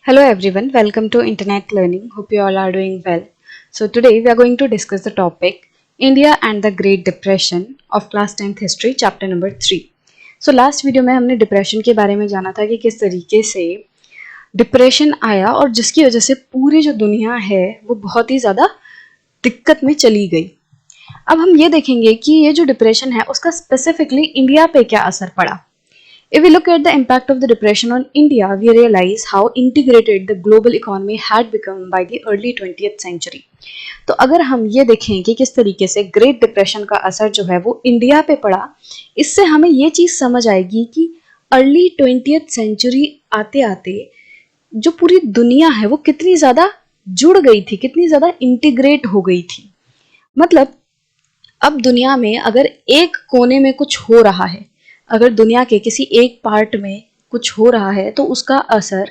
Hello everyone, welcome to Internet Learning. Hope you all are doing well. So today we are going to discuss the topic India and the Great Depression of class 10th history chapter number 3. So last video में हमने depression के बारे में जाना था कि किस तरीके से डिप्रेशन आया और जिसकी वजह से पूरी जो दुनिया है वो बहुत ही ज़्यादा दिक्कत में चली गई। अब हम ये देखेंगे कि ये जो डिप्रेशन है उसका स्पेसिफिकली इंडिया पे क्या असर पड़ा। If we look at the impact of the depression on India, we realize how integrated the global economy had become by the early 20th century. तो अगर हम ये देखें कि किस तरीके से ग्रेट डिप्रेशन का असर जो है वो इंडिया पे पड़ा, इससे हमें ये चीज़ समझ आएगी कि अर्ली 20th सेंचुरी आते आते जो पूरी दुनिया है वो कितनी ज़्यादा जुड़ गई थी, कितनी ज़्यादा इंटीग्रेट हो गई थी। मतलब अब दुनिया में अगर एक कोने में कुछ हो रहा है, अगर दुनिया के किसी एक पार्ट में कुछ हो रहा है तो उसका असर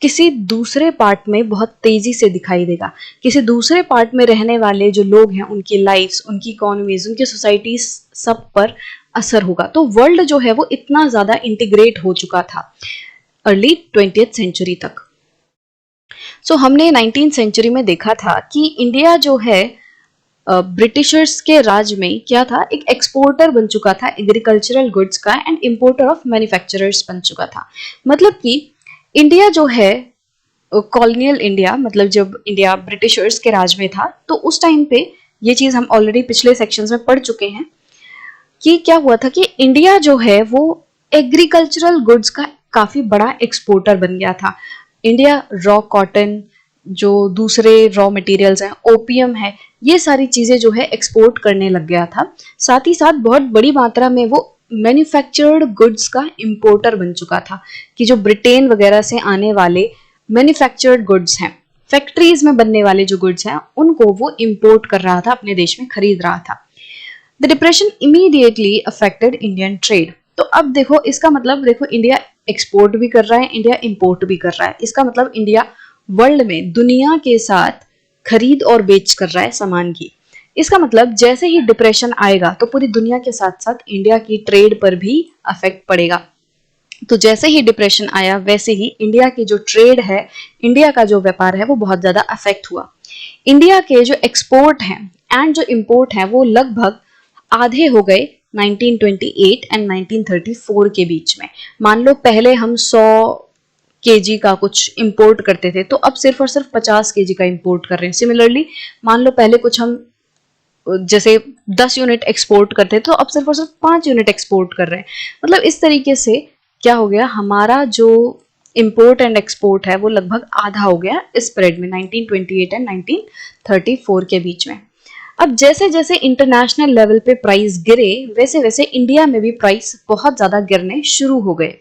किसी दूसरे पार्ट में बहुत तेजी से दिखाई देगा। किसी दूसरे पार्ट में रहने वाले जो लोग हैं उनकी लाइफ्स, उनकी इकोनॉमीज, उनकी सोसाइटीज सब पर असर होगा। तो वर्ल्ड जो है वो इतना ज़्यादा इंटीग्रेट हो चुका था अर्ली 20th सेंचुरी तक। सो हमने 19th सेंचुरी में देखा था कि इंडिया जो है ब्रिटिशर्स के राज में क्या था, एक एक्सपोर्टर बन चुका था एग्रीकल्चरल गुड्स का एंड इंपोर्टर ऑफ मैन्युफैक्चरर्स बन चुका था। मतलब कि इंडिया जो है कॉलोनियल इंडिया, मतलब जब इंडिया ब्रिटिशर्स के राज में था तो उस टाइम पे ये चीज़ हम ऑलरेडी पिछले सेक्शंस में पढ़ चुके हैं कि क्या हुआ था कि इंडिया जो है वो एग्रीकल्चरल गुड्स का काफ़ी बड़ा एक्सपोर्टर बन गया था। इंडिया रॉ कॉटन, जो दूसरे रॉ मटेरियल्स हैं, ओपियम है, ये सारी चीज़ें जो है एक्सपोर्ट करने लग गया था। साथ ही साथ बहुत बड़ी मात्रा में वो मैन्युफैक्चर्ड गुड्स का इंपोर्टर बन चुका था कि जो ब्रिटेन वगैरह से आने वाले मैन्युफैक्चर्ड गुड्स हैं, फैक्ट्रीज में बनने वाले जो गुड्स हैं, उनको वो इंपोर्ट कर रहा था, अपने देश में खरीद रहा था। The depression immediately affected Indian trade. तो अब देखो इसका मतलब, देखो इंडिया एक्सपोर्ट भी कर रहा है, इंडिया इंपोर्ट भी कर रहा है। इसका मतलब इंडिया वर्ल्ड में दुनिया के साथ खरीद और बेच कर रहा है सामान की। इसका मतलब जैसे ही डिप्रेशन आएगा तो पूरी दुनिया के साथ साथ इंडिया की ट्रेड पर भी अफेक्ट पड़ेगा। तो जैसे ही डिप्रेशन आया वैसे ही इंडिया की जो ट्रेड है, इंडिया का जो व्यापार है वो बहुत ज्यादा अफेक्ट हुआ। इंडिया के जो एक्सपोर्ट हैं एंड जो इंपोर्ट हैं वो लगभग आधे हो गए 1928 एंड 1934 के बीच में। मान लो पहले हम 100 केजी का कुछ इंपोर्ट करते थे तो अब सिर्फ और सिर्फ 50 केजी का इंपोर्ट कर रहे हैं। सिमिलरली मान लो पहले कुछ हम जैसे 10 यूनिट एक्सपोर्ट करते थे तो अब सिर्फ और सिर्फ 5 यूनिट एक्सपोर्ट कर रहे हैं। मतलब इस तरीके से क्या हो गया, हमारा जो इंपोर्ट एंड एक्सपोर्ट है वो लगभग आधा हो गया इस पीरियड में 1928 एंड 1934 के बीच में। अब जैसे जैसे इंटरनेशनल लेवल पे प्राइस गिरे वैसे वैसे इंडिया में भी प्राइस बहुत ज्यादा गिरने शुरू हो गए।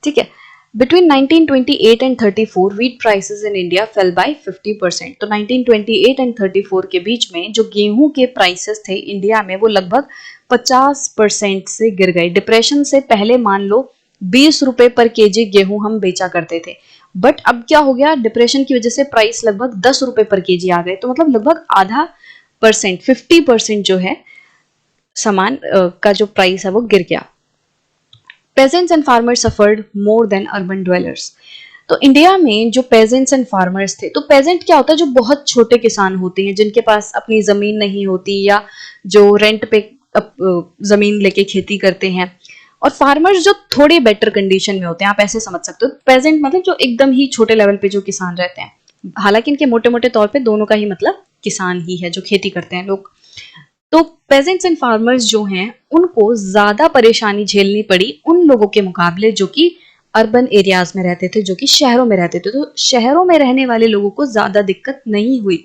ठीक है, Between 1928 and 34, wheat prices in India fell by 50%. तो 1928 and 34 के बीच में जो गेहूं के प्राइसेस थे इंडिया में वो लगभग 50% से गिर गए। डिप्रेशन से पहले मान लो 20 रुपए पर केजी गेहूं हम बेचा करते थे, बट अब क्या हो गया, डिप्रेशन की वजह से प्राइस लगभग 10 रुपए पर केजी आ गए। तो मतलब लगभग आधा परसेंट, 50% जो है सामान का जो प्राइस है वो गिर गया। Peasants and farmers suffered more than urban dwellers. तो इंडिया में जो पेजेंट्स एंड फार्मर्स थे, तो पेजेंट क्या होता है, जो बहुत छोटे किसान होते हैं जिनके पास अपनी जमीन नहीं होती या जो रेंट पे जमीन लेके खेती करते हैं, और फार्मर्स जो थोड़े बेटर कंडीशन में होते हैं, आप ऐसे समझ सकते हो। पेजेंट मतलब जो एकदम ही छोटे लेवल पे जो किसान रहते हैं, हालांकि इनके मोटे मोटे तौर पे दोनों का ही मतलब किसान ही है, जो खेती करते हैं लोग। तो पेजेंट्स एंड फार्मर्स जो हैं उनको ज्यादा परेशानी झेलनी पड़ी उन लोगों के मुकाबले जो कि अर्बन एरियाज में रहते थे, जो कि शहरों में रहते थे। तो शहरों में रहने वाले लोगों को ज्यादा दिक्कत नहीं हुई।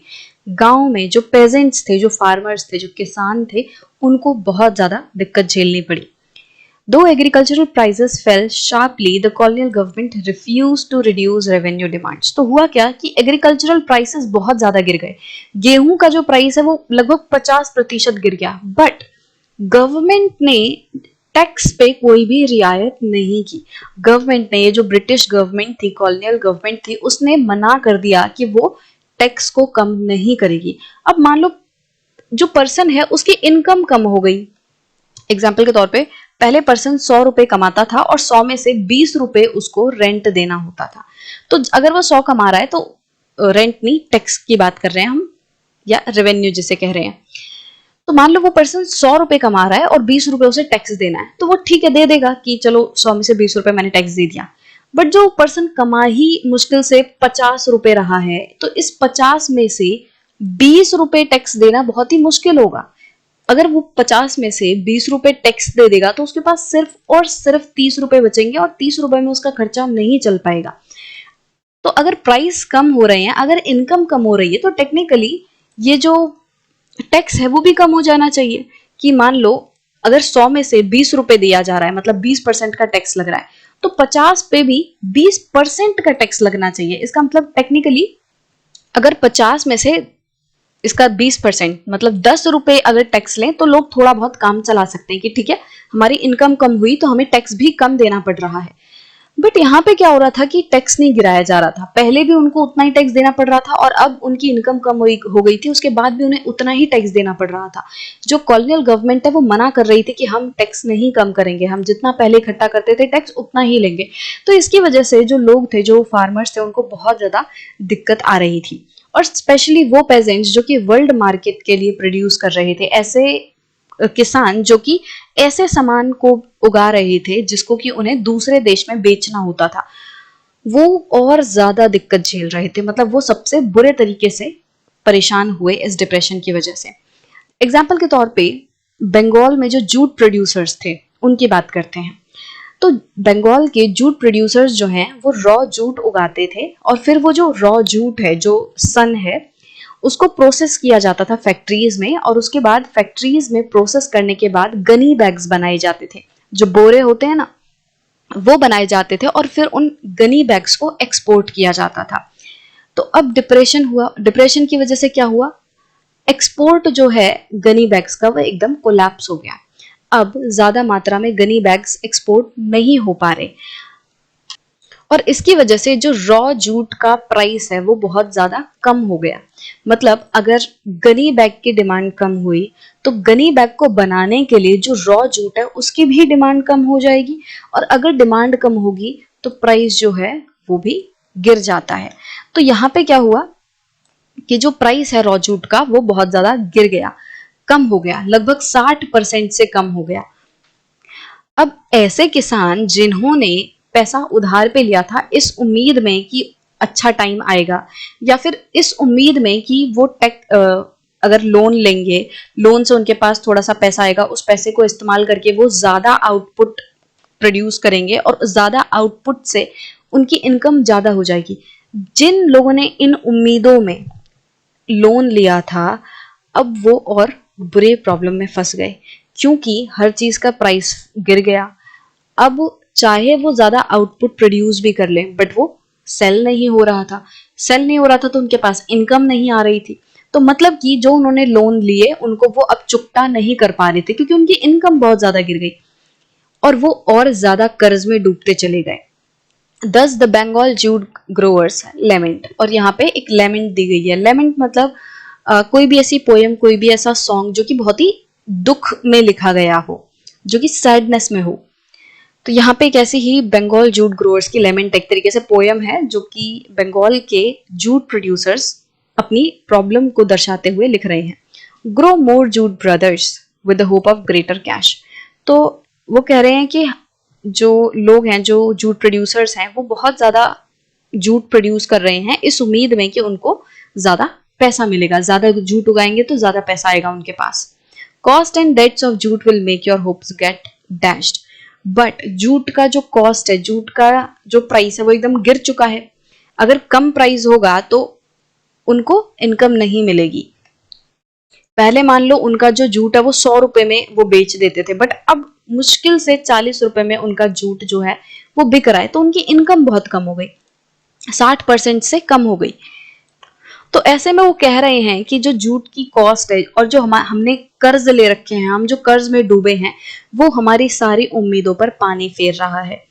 गांव में जो पेजेंट्स थे, जो फार्मर्स थे, जो किसान थे, उनको बहुत ज्यादा दिक्कत झेलनी पड़ी। Though agricultural prices fell sharply, the colonial government refused to reduce revenue demands. तो हुआ क्या कि एग्रीकल्चरल प्राइसेस बहुत ज्यादा गिर गए। गेहूं का जो प्राइस है वो लगभग 50% गिर गया, बट गवर्नमेंट ने टैक्स पे कोई भी रियायत नहीं की। गवर्नमेंट ने, ये जो ब्रिटिश गवर्नमेंट थी, कॉलोनियल गवर्नमेंट थी, उसने मना कर दिया कि वो टैक्स को कम नहीं करेगी। अब मान लो जो पर्सन है उसकी इनकम कम हो गई, एग्जाम्पल के तौर पे पहले पर्सन 100 रुपए कमाता था और 100 में से 20 रुपए उसको रेंट देना होता था। तो अगर वो 100 कमा रहा है तो रेंट नहीं, टैक्स की बात कर रहे हैं हम, या रेवेन्यू जिसे कह रहे हैं। तो मान लो वो पर्सन 100 रुपए कमा रहा है और 20 रुपए उसे टैक्स देना है, तो वो ठीक है दे देगा कि चलो 100 में से 20 रुपए मैंने टैक्स दे दिया। बट जो पर्सन कमा ही मुश्किल से 50 रुपए रहा है, तो इस 50 में से 20 रुपए टैक्स देना बहुत ही मुश्किल होगा। अगर वो 50 में से 20 रुपए टैक्स दे देगा तो उसके पास सिर्फ और सिर्फ 30 रुपए बचेंगे और 30 रुपए में उसका खर्चा नहीं चल पाएगा। तो अगर प्राइस कम हो रहे हैं, अगर इनकम कम हो रही है, तो टेक्निकली ये जो टैक्स है वो भी कम हो जाना चाहिए। कि मान लो अगर 100 में से 20 रुपए दिया जा रहा है, मतलब 20% का टैक्स लग रहा है, तो 50 पे भी 20% का टैक्स लगना चाहिए। इसका मतलब टेक्निकली अगर 50 में से इसका 20% मतलब 10 रुपए अगर टैक्स लें तो लोग थोड़ा बहुत काम चला सकते हैं कि ठीक है हमारी इनकम कम हुई तो हमें टैक्स भी कम देना पड़ रहा है। बट यहाँ पे क्या हो रहा था कि टैक्स नहीं गिराया जा रहा था। पहले भी उनको उतना ही टैक्स देना पड़ रहा था और अब उनकी इनकम कम हो गई थी, उसके बाद भी उन्हें उतना ही टैक्स देना पड़ रहा था। जो कॉलोनियल गवर्नमेंट है वो मना कर रही थी कि हम टैक्स नहीं कम करेंगे, हम जितना पहले इकट्ठा करते थे टैक्स उतना ही लेंगे। तो इसकी वजह से जो लोग थे, जो फार्मर्स थे, उनको बहुत ज्यादा दिक्कत आ रही थी। और स्पेशली वो पेजेंट्स जो कि वर्ल्ड मार्केट के लिए प्रोड्यूस कर रहे थे, ऐसे किसान जो कि ऐसे सामान को उगा रहे थे जिसको कि उन्हें दूसरे देश में बेचना होता था, वो और ज्यादा दिक्कत झेल रहे थे। मतलब वो सबसे बुरे तरीके से परेशान हुए इस डिप्रेशन की वजह से। एग्जाम्पल के तौर पे बंगाल में जो जूट प्रोड्यूसर्स थे उनकी बात करते हैं। तो बंगाल के जूट प्रोड्यूसर्स जो हैं वो रॉ जूट उगाते थे और फिर वो जो रॉ जूट है, जो सन है, उसको प्रोसेस किया जाता था फैक्ट्रीज में, और उसके बाद फैक्ट्रीज में प्रोसेस करने के बाद गनी बैग्स बनाए जाते थे, जो बोरे होते हैं ना, वो बनाए जाते थे और फिर उन गनी बैग्स को एक्सपोर्ट किया जाता था। तो अब डिप्रेशन हुआ। डिप्रेशन की वजह से क्या हुआ, एक्सपोर्ट जो है गनी बैग्स का वो एकदम कोलैप्स हो गया। अब ज्यादा मात्रा में गनी बैग्स एक्सपोर्ट नहीं हो पा रहे और इसकी वजह से जो रॉ जूट का प्राइस है वो बहुत ज्यादा कम हो गया। मतलब अगर गनी बैग की डिमांड कम हुई तो गनी बैग को बनाने के लिए जो रॉ जूट है उसकी भी डिमांड कम हो जाएगी, और अगर डिमांड कम होगी तो प्राइस जो है वो भी गिर जाता है। तो यहाँ पे क्या हुआ कि जो प्राइस है रॉ जूट का वो बहुत ज्यादा गिर गया, कम हो गया, लगभग 60% से कम हो गया। अब ऐसे किसान जिन्होंने पैसा उधार पे लिया था इस उम्मीद में कि अच्छा टाइम आएगा, या फिर इस उम्मीद में कि वो अगर लोन लेंगे, लोन से उनके पास थोड़ा सा पैसा आएगा, उस पैसे को इस्तेमाल करके वो ज्यादा आउटपुट प्रोड्यूस करेंगे और ज्यादा आउटपुट से उनकी इनकम ज्यादा हो जाएगी। जिन लोगों ने इन उम्मीदों में लोन लिया था अब वो और बुरे प्रॉब्लम में फंस गए, क्योंकि हर चीज का प्राइस गिर गया। अब चाहे वो ज्यादा आउटपुट प्रोड्यूस भी कर ले बट वो सेल नहीं हो रहा था। सेल नहीं हो रहा था तो उनके पास इनकम नहीं आ रही थी। तो मतलब कि जो उन्होंने लोन लिए उनको वो अब चुकता नहीं कर पा रहे थे क्योंकि उनकी इनकम बहुत ज्यादा गिर गई और वो और ज्यादा कर्ज में डूबते चले गए। Thus the Bengal jute growers lament, और यहाँ पे एक लेमेंट दी गई है। लेमेंट मतलब कोई भी ऐसी पोयम, कोई भी ऐसा सॉन्ग जो कि बहुत ही दुख में लिखा गया हो, जो कि सैडनेस में हो। तो यहाँ पे एक ऐसी ही बंगाल जूट ग्रोअर्स की लेमेंट एक तरीके से पोयम है जो कि बंगाल के जूट प्रोड्यूसर्स अपनी प्रॉब्लम को दर्शाते हुए लिख रहे हैं। Grow more jute brothers with the hope of greater cash. तो वो कह रहे हैं कि जो लोग हैं, जो जूट प्रोड्यूसर्स हैं, वो बहुत ज्यादा जूट प्रोड्यूस कर रहे हैं इस उम्मीद में कि उनको ज्यादा पैसा मिलेगा, ज्यादा जूट उगाएंगे तो ज्यादा पैसा आएगा उनके पास। Cost and dates of jute will make your hopes get dashed. But jute का जो कॉस्ट है, जूट का जो प्राइस है वो एकदम गिर चुका है। अगर कम प्राइस होगा तो उनको इनकम नहीं मिलेगी। पहले मान लो उनका जो जूट है वो 100 रुपए में वो बेच देते थे, बट अब मुश्किल से 40 रुपए में उनका जूट जो है वो बिक रहा है, तो उनकी इनकम बहुत कम हो गई, 60% से कम हो गई। तो ऐसे में वो कह रहे हैं कि जो जूट की कॉस्ट है और जो हमने कर्ज ले रखे हैं, हम जो कर्ज में डूबे हैं, वो हमारी सारी उम्मीदों पर पानी फेर रहा है।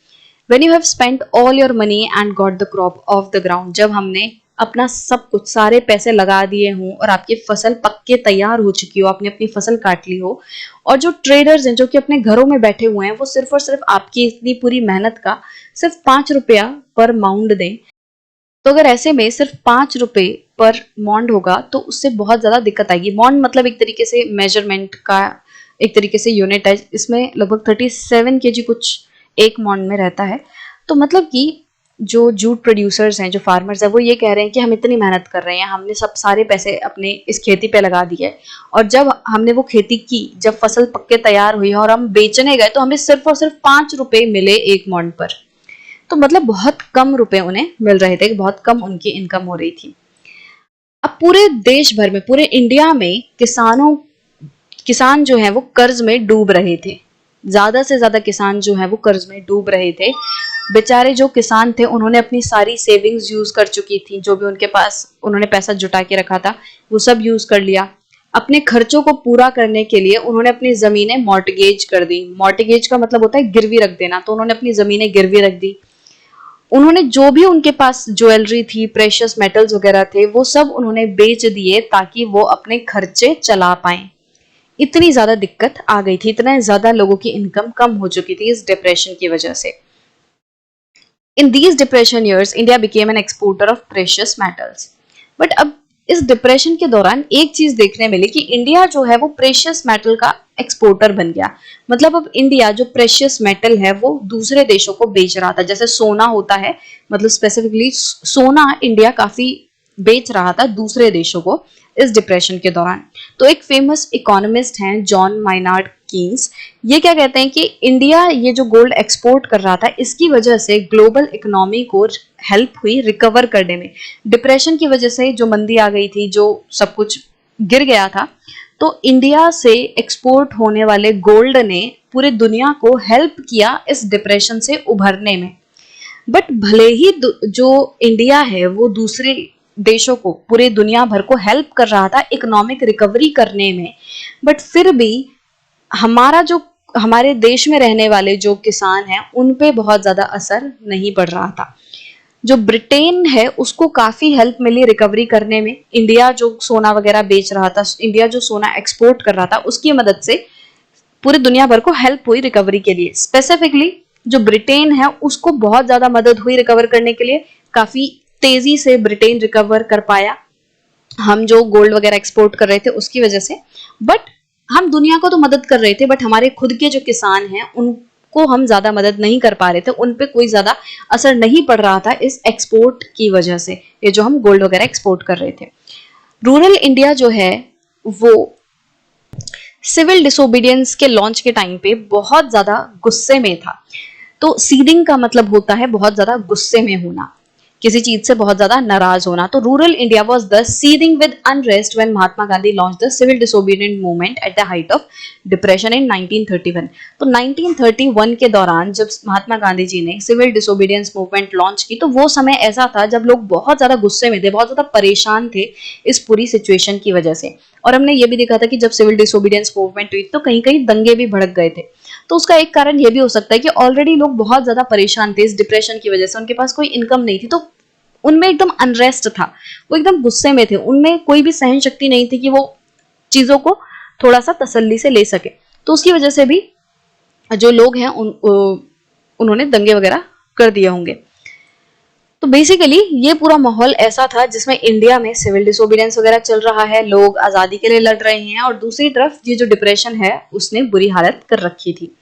When you have spent all your money and got the crop off the ground, जब हमने अपना सब कुछ सारे पैसे लगा दिए हों और आपकी फसल पक के तैयार हो चुकी हो, आपने अपनी फसल काट ली हो, और जो ट्रेडर्स हैं जो कि अपने घरों में बैठे हुए हैं वो सिर्फ और सिर्फ आपकी इतनी पूरी मेहनत का सिर्फ 5 रुपया पर माउंड दें, तो अगर ऐसे में सिर्फ 5 रुपए पर मॉन्ड होगा तो उससे बहुत ज्यादा दिक्कत आएगी। मॉन्ड मतलब एक तरीके से मेजरमेंट का एक तरीके से यूनिट है, इसमें लगभग 37 kg कुछ एक मॉन्ड में रहता है। तो मतलब कि जो जूट प्रोड्यूसर्स हैं, जो फार्मर्स हैं, वो ये कह रहे हैं कि हम इतनी मेहनत कर रहे हैं, हमने सब सारे पैसे अपने इस खेती पे लगा दिए, और जब हमने वो खेती की, जब फसल पक के तैयार हुई और हम बेचने गए तो हमें सिर्फ और सिर्फ 5 रुपए मिले एक मॉन्ड पर। तो मतलब बहुत कम रुपए उन्हें मिल रहे थे, बहुत कम उनकी इनकम हो रही थी। अब पूरे देश भर में, पूरे इंडिया में किसान जो है वो कर्ज में डूब रहे थे। ज्यादा से ज्यादा किसान जो है वो कर्ज में डूब रहे थे। बेचारे जो किसान थे उन्होंने अपनी सारी सेविंग्स यूज कर चुकी थी, जो भी उनके पास उन्होंने पैसा जुटा के रखा था वो सब यूज कर लिया। अपने खर्चों को पूरा करने के लिए उन्होंने अपनी जमीनें मॉर्टगेज कर दी। मॉर्टगेज का मतलब होता है गिरवी रख देना, तो उन्होंने अपनी जमीनें गिरवी रख दी। उन्होंने जो भी उनके पास ज्वेलरी थी, प्रेशियस मेटल्स वगैरह थे, वो सब उन्होंने बेच दिए ताकि वो अपने खर्चे चला पाएं। इतनी ज्यादा दिक्कत आ गई थी, इतना ज्यादा लोगों की इनकम कम हो चुकी थी इस डिप्रेशन की वजह से। In these depression years India became an exporter of precious metals. But अब इस डिप्रेशन के दौरान एक चीज देखने मिली कि इंडिया जो है वो प्रेशियस मेटल का एक्सपोर्टर बन गया। मतलब अब इंडिया जो प्रेशियस मेटल है वो दूसरे देशों को बेच रहा था। जैसे सोना होता है, मतलब स्पेसिफिकली सोना इंडिया काफी बेच रहा था दूसरे देशों को इस डिप्रेशन के दौरान। तो एक फेमस इकोनॉमिस्ट हैं जॉन माइनार्ड कीन्स, ये क्या कहते हैं कि इंडिया ये जो गोल्ड एक्सपोर्ट कर रहा था इसकी वजह से ग्लोबल इकोनॉमी को हेल्प हुई रिकवर करने में। डिप्रेशन की वजह से जो मंदी आ गई थी, जो सब कुछ गिर गया था, तो इंडिया से एक्सपोर्ट होने वाले गोल्ड ने पूरे दुनिया को हेल्प किया इस डिप्रेशन से उभरने में। बट भले ही जो इंडिया है वो दूसरे देशों को, पूरे दुनिया भर को हेल्प कर रहा था इकोनॉमिक रिकवरी करने में, बट फिर भी हमारा जो हमारे देश में रहने वाले जो किसान हैं उन पे बहुत ज्यादा असर नहीं पड़ रहा था। जो ब्रिटेन है उसको काफी हेल्प मिली रिकवरी करने में। इंडिया जो सोना वगैरह बेच रहा था, इंडिया जो सोना एक्सपोर्ट कर रहा था, उसकी मदद से पूरी दुनिया भर को हेल्प हुई रिकवरी के लिए। स्पेसिफिकली जो ब्रिटेन है उसको बहुत ज्यादा मदद हुई रिकवर करने के लिए, काफी तेजी से ब्रिटेन रिकवर कर पाया हम जो गोल्ड वगैरह एक्सपोर्ट कर रहे थे उसकी वजह से। बट हम दुनिया को तो मदद कर रहे थे, बट हमारे खुद के जो किसान हैं उनको हम ज्यादा मदद नहीं कर पा रहे थे, उन पे कोई ज्यादा असर नहीं पड़ रहा था इस एक्सपोर्ट की वजह से, ये जो हम गोल्ड वगैरह एक्सपोर्ट कर रहे थे। रूरल इंडिया जो है वो सिविल डिसोबीडियंस के लॉन्च के टाइम पे बहुत ज्यादा गुस्से में था। तो सीडिंग का मतलब होता है बहुत ज्यादा गुस्से में होना, किसी चीज से बहुत ज्यादा नाराज होना। तो rural India was the seething with unrest when Mahatma Gandhi launched the civil disobedient movement at the height of depression in 1931। तो 1931 के दौरान जब महात्मा गांधी जी ने सिविल डिसोबीडियंस मूवमेंट लॉन्च की, तो वो समय ऐसा था जब लोग बहुत ज्यादा गुस्से में थे, बहुत ज्यादा परेशान थे इस पूरी सिचुएशन की वजह से। और हमने ये भी देखा था कि जब सिविल डिसोबीडियंस मूवमेंट हुई तो कहीं कहीं दंगे भी भड़क गए थे। तो उसका एक कारण ये भी हो सकता है कि ऑलरेडी लोग बहुत ज्यादा परेशान थे इस डिप्रेशन की वजह से, उनके पास कोई इनकम नहीं थी, तो उनमें एकदम अनरेस्ट था, वो एकदम गुस्से में थे, उनमें कोई भी सहन शक्ति नहीं थी कि वो चीजों को थोड़ा सा तसल्ली से ले सके। तो उसकी वजह से भी जो लोग हैं उन्होंने दंगे वगैरह कर दिए होंगे। तो बेसिकली ये पूरा माहौल ऐसा था जिसमें इंडिया में सिविल डिसोबीडियंस वगैरह चल रहा है, लोग आजादी के लिए लड़ रहे हैं, और दूसरी तरफ ये जो डिप्रेशन है उसने बुरी हालत कर रखी थी।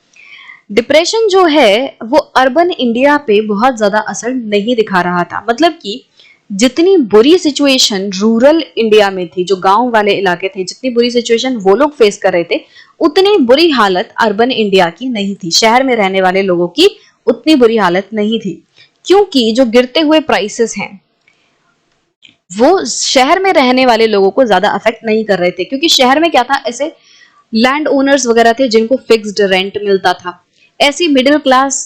डिप्रेशन जो है वो अर्बन इंडिया पे बहुत ज्यादा असर नहीं दिखा रहा था। मतलब कि जितनी बुरी सिचुएशन रूरल इंडिया में थी, जो गांव वाले इलाके थे, जितनी बुरी सिचुएशन वो लोग फेस कर रहे थे, उतनी बुरी हालत अर्बन इंडिया की नहीं थी। शहर में रहने वाले लोगों की उतनी बुरी हालत नहीं थी, क्योंकि जो गिरते हुए प्राइसेस हैं वो शहर में रहने वाले लोगों को ज्यादा अफेक्ट नहीं कर रहे थे। क्योंकि शहर में क्या था, ऐसे लैंड ओनर्स वगैरह थे जिनको फिक्स्ड रेंट मिलता था, ऐसी मिडिल क्लास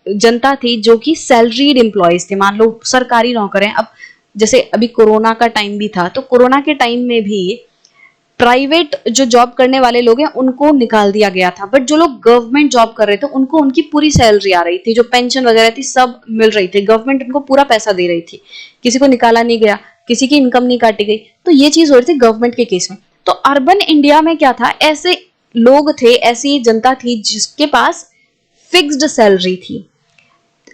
जनता थी जो कि सैलरीड एम्प्लॉयज थे। मान लो सरकारी नौकर हैं। अब जैसे अभी कोरोना का टाइम भी था, तो कोरोना के टाइम में भी प्राइवेट जो जॉब करने वाले लोग हैं उनको निकाल दिया गया था, बट जो लोग गवर्नमेंट जॉब कर रहे थे उनको उनकी पूरी सैलरी आ रही थी, जो पेंशन वगैरह थी सब मिल रही थी, गवर्नमेंट उनको पूरा पैसा दे रही थी, किसी को निकाला नहीं गया, किसी की इनकम नहीं काटी गई। तो ये चीज हो रही थी गवर्नमेंट के केस में। तो अर्बन इंडिया में क्या था, ऐसे लोग थे, ऐसी जनता थी जिसके पास फिक्स्ड सैलरी थी।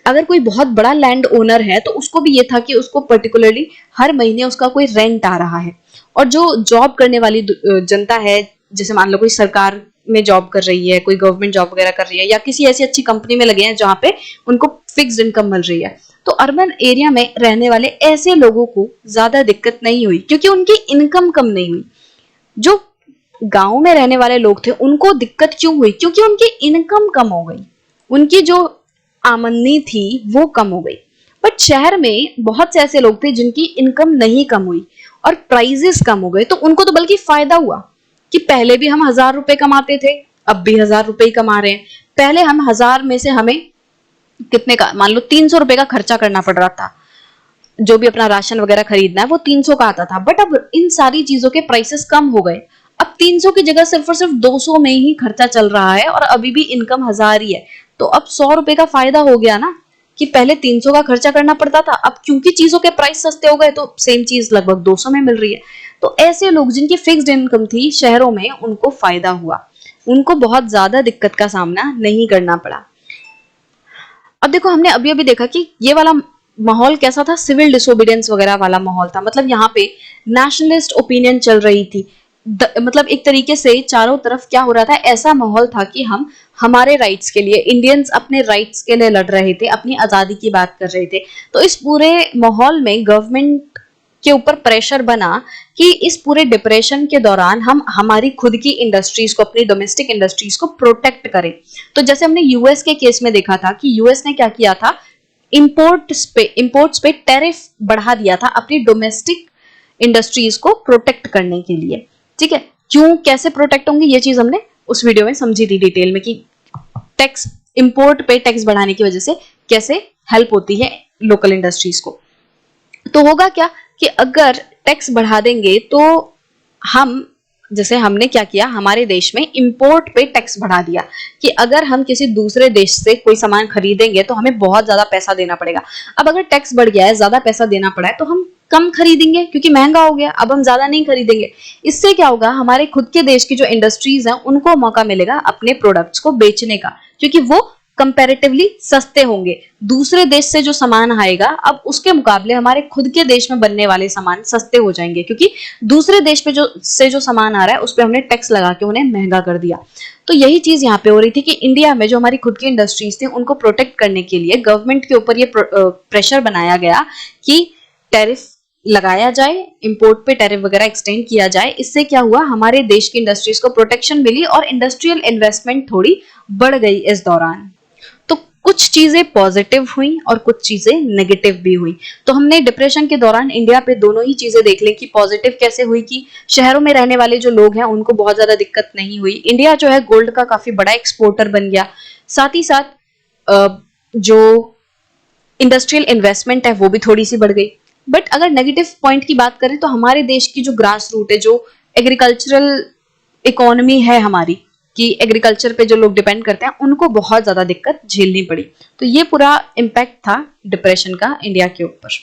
अगर कोई बहुत बड़ा लैंड ओनर है तो उसको भी ये था कि उसको पर्टिकुलरली हर महीने उसका कोई रेंट आ रहा है। और जो जॉब करने वाली जनता है, जैसे मान लो कोई सरकार में जॉब कर रही है, कोई गवर्नमेंट जॉब वगैरह कर रही है, या किसी ऐसी अच्छी कंपनी में लगे हैं जहां पे उनको फिक्स्ड इनकम मिल रही है, तो अर्बन एरिया में रहने वाले ऐसे लोगों को ज्यादा दिक्कत नहीं हुई, क्योंकि उनकी इनकम कम नहीं हुई। जो गांव में रहने वाले लोग थे उनको दिक्कत क्यों हुई, क्योंकि उनकी इनकम कम हो गई, उनकी जो आमदनी थी वो कम हो गई। बट शहर में बहुत से ऐसे लोग थे जिनकी इनकम नहीं कम हुई और प्राइजेस कम हो गए, तो उनको तो बल्कि फायदा हुआ कि पहले भी हम 1,000 रुपए कमाते थे, अब भी 1,000 रुपए ही कमा रहे हैं। पहले हम 1,000 में से हमें कितने का, मान लो 300 रुपए का खर्चा करना पड़ रहा था, जो भी अपना राशन वगैरह खरीदना है वो 300 का आता था। बट अब इन सारी चीजों के प्राइसेस कम हो गए, अब 300 की जगह सिर्फ और सिर्फ 200 में ही खर्चा चल रहा है और अभी भी इनकम 1,000 ही है। तो अब 100 रुपए का फायदा हो गया ना, कि पहले 300 का खर्चा करना पड़ता था, अब क्योंकि चीजों के प्राइस सस्ते हो गए तो सेम चीज लगभग 200 में मिल रही है। तो ऐसे लोग जिनकी फिक्स्ड इनकम थी शहरों में, उनको फायदा हुआ, उनको बहुत ज्यादा दिक्कत का सामना नहीं करना पड़ा। अब देखो, हमने अभी अभी देखा कि ये वाला माहौल कैसा था, सिविल डिसोबीडियंस वगैरह वाला माहौल था। मतलब यहाँ पे नेशनलिस्ट ओपिनियन चल रही थी। मतलब एक तरीके से चारों तरफ क्या हो रहा था, ऐसा माहौल था कि हम हमारे राइट्स के लिए, इंडियंस अपने राइट्स के लिए लड़ रहे थे, अपनी आजादी की बात कर रहे थे। तो इस पूरे माहौल में गवर्नमेंट के ऊपर प्रेशर बना कि इस पूरे डिप्रेशन के दौरान हम हमारी खुद की इंडस्ट्रीज को, अपनी डोमेस्टिक इंडस्ट्रीज को प्रोटेक्ट करें। तो जैसे हमने यूएस के केस में देखा था कि यूएस ने क्या किया था, इंपोर्ट्स पे टैरिफ बढ़ा दिया था अपनी डोमेस्टिक इंडस्ट्रीज को प्रोटेक्ट करने के लिए। ठीक है, क्यों, कैसे प्रोटेक्ट होंगे, ये चीज हमने उस वीडियो में समझी थी डिटेल में, कि टैक्स, इंपोर्ट पे टैक्स बढ़ाने की वजह से कैसे हेल्प होती है लोकल इंडस्ट्रीज को। तो होगा क्या कि अगर टैक्स बढ़ा देंगे तो हम, जैसे हमने क्या किया, हमारे देश में इंपोर्ट पे टैक्स बढ़ा दिया कि अगर हम किसी दूसरे देश से कोई सामान खरीदेंगे तो हमें बहुत ज्यादा पैसा देना पड़ेगा। अब अगर टैक्स बढ़ गया है, ज्यादा पैसा देना पड़ा है, तो हम कम खरीदेंगे क्योंकि महंगा हो गया, अब हम ज्यादा नहीं खरीदेंगे। इससे क्या होगा, हमारे खुद के देश की जो इंडस्ट्रीज हैं उनको मौका मिलेगा अपने प्रोडक्ट्स को बेचने का, क्योंकि वो कंपैरेटिवली सस्ते होंगे। दूसरे देश से जो सामान आएगा, अब उसके मुकाबले हमारे खुद के देश में बनने वाले सामान सस्ते हो जाएंगे, क्योंकि दूसरे देश पे जो सामान आ रहा है उस पर हमने टैक्स लगा के उन्हें महंगा कर दिया। तो यही चीज यहाँ पे हो रही थी कि इंडिया में जो हमारी खुद की इंडस्ट्रीज थी उनको प्रोटेक्ट करने के लिए गवर्नमेंट के ऊपर ये प्रेशर बनाया गया कि टैरिफ लगाया जाए, इंपोर्ट पे टैरिफ वगैरह एक्सटेंड किया जाए। इससे क्या हुआ, हमारे देश की इंडस्ट्रीज को प्रोटेक्शन मिली और इंडस्ट्रियल इन्वेस्टमेंट थोड़ी बढ़ गई इस दौरान। तो कुछ चीजें पॉजिटिव हुई और कुछ चीजें नेगेटिव भी हुई। तो हमने डिप्रेशन के दौरान इंडिया पे दोनों ही चीजें देख ली कि पॉजिटिव कैसे हुई, कि शहरों में रहने वाले जो लोग हैं उनको बहुत ज्यादा दिक्कत नहीं हुई। इंडिया जो है गोल्ड का काफी बड़ा एक्सपोर्टर बन गया। साथ ही साथ जो इंडस्ट्रियल इन्वेस्टमेंट है वो भी थोड़ी सी बढ़ गई। बट अगर नेगेटिव पॉइंट की बात करें तो हमारे देश की जो ग्रास रूट है, जो एग्रीकल्चरल इकोनॉमी है हमारी, कि एग्रीकल्चर पे जो लोग डिपेंड करते हैं, उनको बहुत ज्यादा दिक्कत झेलनी पड़ी। तो ये पूरा इम्पैक्ट था डिप्रेशन का इंडिया के ऊपर।